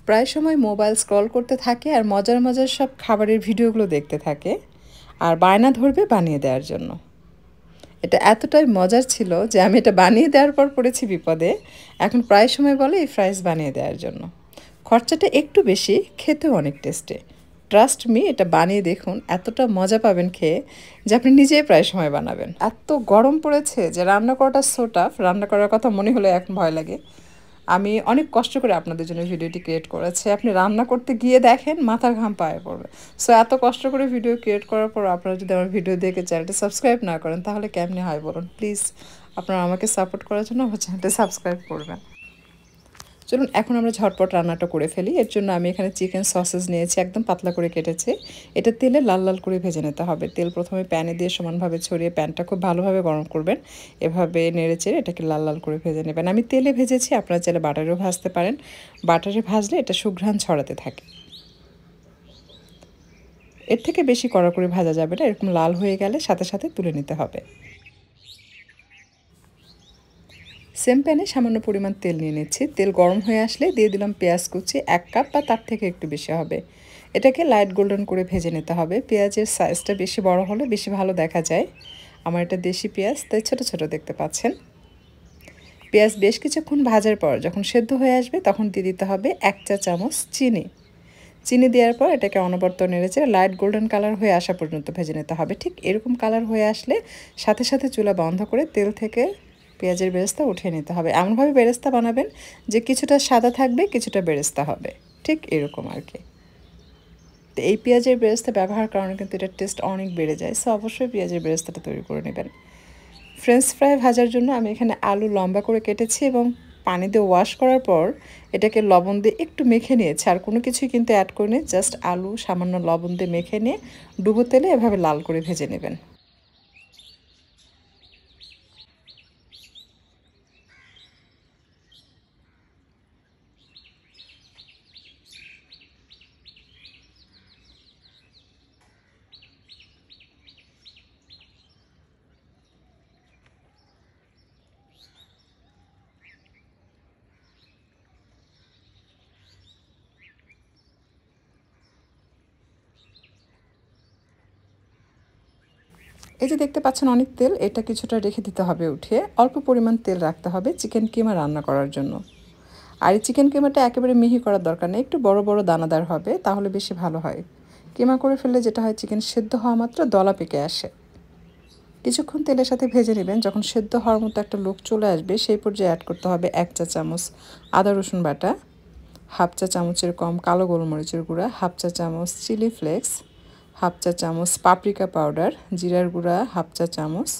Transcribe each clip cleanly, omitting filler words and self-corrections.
প্রায় সময় mobile scroll করতে থাকে আর মজার মজার সব খাবারের ভিডিওগুলো দেখতে থাকে আর বায়না ধরবে বানিয়ে দেওয়ার জন্য। এটা এতটাই মজার ছিল যে আমি এটা বানিয়ে দেওয়ার পর পড়েছি বিপদে। এখন প্রায় সময় বলে এই ফ্রাইস বানিয়ে দেওয়ার জন্য। খরচাটা একটু বেশি, খেতেও অনেক টেস্টি। ট্রাস্ট মি, এটা বানিয়ে দেখুন, এতটা মজা পাবেন খেয়ে যে আপনি নিজেই প্রায় সময় বানাবেন। এত গরম পড়েছে যে রান্না করাটা সো টাফ, রান্না করার কথা মনে হলে এখন ভয় লাগে। আমি অনেক কষ্ট করে আপনাদের জন্য ভিডিওটি ক্রিয়েট করেছি। আপনি রান্না করতে গিয়ে দেখেন মাথার ঘাম পায়ে পড়বে। সো এত কষ্ট করে ভিডিও ক্রিয়েট করার পর আপনারা যদি আমার ভিডিও দেখে চ্যানেলটি সাবস্ক্রাইব না করেন তাহলে কেমনে হয় বলুন? প্লিজ আপনারা আমাকে সাপোর্ট করার জন্য আমার চ্যানেলটি সাবস্ক্রাইব করবেন। চলুন এখন আমরা ঝটপট রান্নাটা করে ফেলি। এর জন্য আমি এখানে চিকেন সসেজ নিয়েছি, একদম পাতলা করে কেটেছি। এটা তেলে লাল লাল করে ভেজে নিতে হবে। তেল প্রথমে প্যানে দিয়ে সমানভাবে ছড়িয়ে প্যানটা খুব ভালোভাবে গরম করবেন। এভাবে নেড়েচেড়ে এটাকে লাল লাল করে ভেজে নেবেন। আমি তেলে ভেজেছি, আপনারা চাইলে বাটারেও ভাজতে পারেন। বাটারে ভাজলে এটা সুঘ্রাণ ছড়াতে থাকে। এর থেকে বেশি কড়া করে ভাজা যাবে না। এরকম লাল হয়ে গেলে সাথে সাথে তুলে নিতে হবে। সেম প্যানে সামান্য পরিমাণ তেল নিয়ে নিচ্ছি। তেল গরম হয়ে আসলে দিয়ে দিলাম পেঁয়াজ কুচি, 1 কাপ বা তার থেকে একটু বেশি হবে। এটাকে লাইট গোল্ডেন করে ভেজে নিতে হবে। পেঁয়াজের সাইজটা বেশি বড় হলে বেশি ভালো দেখা যায়। আমার এটা দেশি পেঁয়াজ, তাই ছোট ছোট দেখতে পাচ্ছেন। পেঁয়াজ বেশ কিছুক্ষণ ভাজার পর যখন সেদ্ধ হয়ে আসবে তখন দিয়ে দিতে হবে 1 চা চামচ চিনি। চিনি দেওয়ার পর এটাকে অনবরত নেড়েচেড়ে লাইট গোল্ডেন কালার হয়ে আসা পর্যন্ত ভেজে নিতে হবে। ঠিক এরকম কালার হয়ে আসলে সাথে সাথে চুলা বন্ধ করে তেল থেকে পেঁয়াজের বেরেস্তা উঠিয়ে নিতে হবে। এমনভাবে বেরেস্তা বানাবেন যে কিছুটা সাদা থাকবে, কিছুটা বেরেস্তা হবে, ঠিক এরকম আর কি। তো এই পেঁয়াজের বেরেস্তা ব্যবহার কারণে কিন্তু এটার টেস্ট অনেক বেড়ে যায়। সো অবশ্যই পেঁয়াজের বেরেস্তাটা তৈরি করে নেবেন। ফ্রেঞ্চ ফ্রাই ভাজার জন্য আমি এখানে আলু লম্বা করে কেটেছি এবং পানি দিয়ে ওয়াশ করার পর এটাকে লবণ দিয়ে একটু মেখে নিয়েছি। আর কোনো কিছুই কিন্তু অ্যাড করিনি, জাস্ট আলু সামান্য লবণ দিয়ে মেখে নিয়ে ডুবো তেলে এভাবে লাল করে ভেজে নেবেন। এই যে দেখতে পাচ্ছেন অনেক তেল, এটা কিছুটা রেখে দিতে হবে উঠিয়ে। অল্প পরিমাণ তেল রাখতে হবে চিকেন কিমা রান্না করার জন্য। আর এই চিকেন কিমাটা একেবারে মিহি করার দরকার নেই, একটু বড় বড় দানাদার হবে, তাহলে বেশি ভালো হয়। কিমা করে ফেললে যেটা হয়, চিকেন সেদ্ধ হওয়া মাত্র দলা পেকে আসে। কিছুক্ষণ তেলের সাথে ভেজে নেবেন। যখন সেদ্ধ হওয়ার মতো একটা লুক চলে আসবে সেই পর্যায়ে অ্যাড করতে হবে 1 চা চামচ আদা রসুন বাটা, 1/2 চা চামচের কম কালো গোলমরিচের গুঁড়া, 1/2 চা চামচ চিলি ফ্লেক্স, 1/2 চা চামচ পাপরিকা পাউডার, জিরার গুঁড়া 1/2 চা চামচ,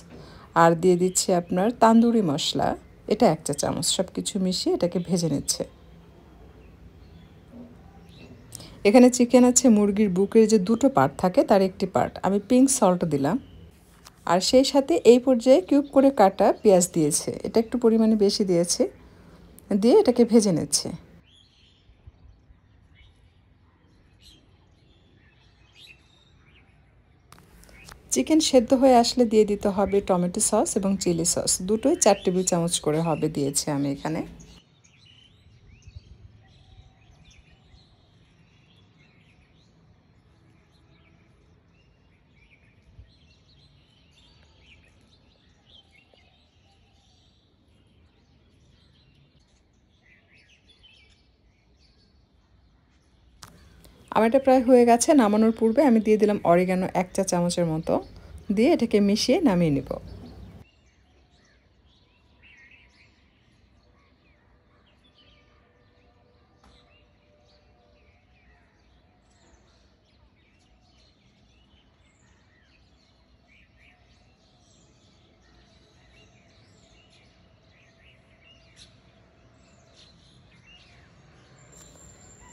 আর দিয়ে দিচ্ছি আপনার তান্দুরি মশলা, এটা 1 চা চামচ। সব কিছু মিশিয়ে এটাকে ভেজে নিচ্ছে। এখানে চিকেন আছে মুরগির বুকের যে দুটো পার্ট থাকে তার একটি পার্ট, আমি পিঙ্ক সল্ট দিলাম। আর সেই সাথে এই পর্যায়ে কিউব করে কাটা পেঁয়াজ দিয়েছে, এটা একটু পরিমাণে বেশি দিয়েছে, দিয়ে এটাকে ভেজে নিচ্ছে। চিকেন সেদ্ধ হয়ে আসলে দিয়ে দিতে হবে টমেটো সস এবং চিলি সস, দুটোই 4 টেবিল চামচ করে হবে দিয়েছি আমি এখানে। আমার এটা প্রায় হয়ে গেছে। নামানোর পূর্বে আমি দিয়ে দিলাম অরিগানো 1 চা চামচের মতো, দিয়ে এটাকে মিশিয়ে নামিয়ে নেব।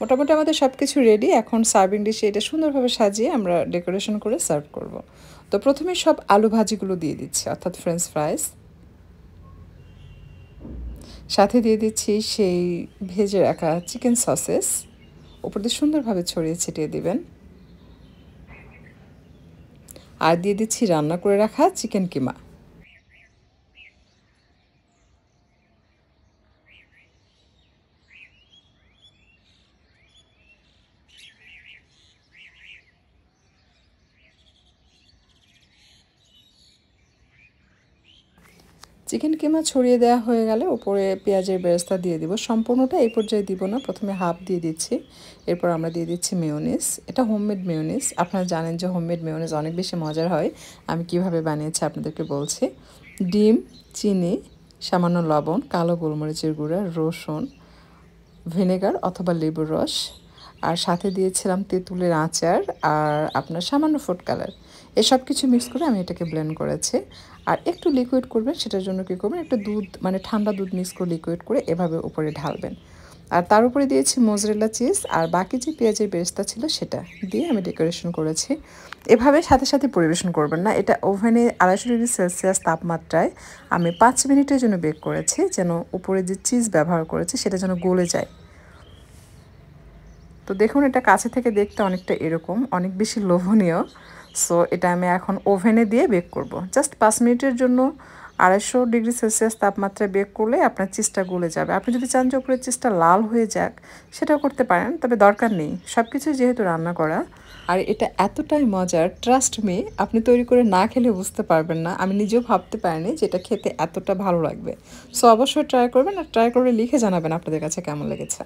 মোটামুটি আমাদের সব কিছু রেডি। এখন সার্ভিং ডিশে এটা সুন্দরভাবে সাজিয়ে আমরা ডেকোরেশন করে সার্ভ করব। তো প্রথমে সব আলু ভাজিগুলো দিয়ে দিচ্ছি, অর্থাৎ ফ্রেঞ্চ ফ্রাইস। সাথে দিয়ে দিচ্ছি সেই ভেজে রাখা চিকেন সসেস, ওপর দিয়ে সুন্দরভাবে ছড়িয়ে ছিটিয়ে দিবেন। আর দিয়ে দিচ্ছি রান্না করে রাখা চিকেন কিমা। চিকেন কিমা ছড়িয়ে দেওয়া হয়ে গেলে উপরে পেঁয়াজের বেরেস্তা দিয়ে দিব। সম্পূর্ণটা এই পর্যায়ে দিব না, প্রথমে হাফ দিয়ে দিচ্ছি। এরপর আমরা দিয়ে দিচ্ছি মেয়োনিজ। এটা হোমমেড মেয়োনিজ। আপনারা জানেন যে হোমমেড মেয়োনিজ অনেক বেশি মজার হয়। আমি কিভাবে বানিয়েছি আপনাদেরকে বলছি। ডিম, চিনি, সামান্য লবণ, কালো গোলমরিচের গুঁড়া, রসুন, ভিনেগার অথবা লেবুর রস, আর সাথে দিয়েছিলাম তেঁতুলের আচার আর আপনার সামান্য ফুড কালার। এসব কিছু মিক্স করে আমি এটাকে ব্লেন্ড করেছি। আর একটু লিকুইড করবেন, সেটার জন্য কী করবেন, একটু দুধ মানে ঠান্ডা দুধ মিক্স করে লিকুইড করে এভাবে উপরে ঢালবেন। আর তার উপরে দিয়েছি মোজরেলা চিজ, আর বাকি যে পেঁয়াজের বেরেস্তা ছিল সেটা দিয়ে আমি ডেকোরেশন করেছি। এভাবে সাথে সাথে পরিবেশন করবেন না, এটা ওভেনে 250°C তাপমাত্রায় আমি 5 মিনিটের জন্য বেক করেছি, যেন উপরে যে চিজ ব্যবহার করেছি সেটা যেন গলে যায়। তো দেখুন, এটা কাছে থেকে দেখতে অনেকটা এরকম, অনেক বেশি লোভনীয়। সো এটা আমি এখন ওভেনে দিয়ে বেক করব। জাস্ট 5 মিনিটের জন্য 250°C তাপমাত্রায় বেক করলে আপনার চিজটা গলে যাবে। আপনি যদি চান যে উপরের চিজটা লাল হয়ে যাক, সেটাও করতে পারেন, তবে দরকার নেই, সব কিছু যেহেতু রান্না করা। আর এটা এতটাই মজার, ট্রাস্ট মি, আপনি তৈরি করে না খেলে বুঝতে পারবেন না। আমি নিজেও ভাবতে পারিনি যে এটা খেতে এতটা ভালো লাগবে। সো অবশ্যই ট্রাই করবেন, আর ট্রাই করে লিখে জানাবেন আপনাদের কাছে কেমন লেগেছে।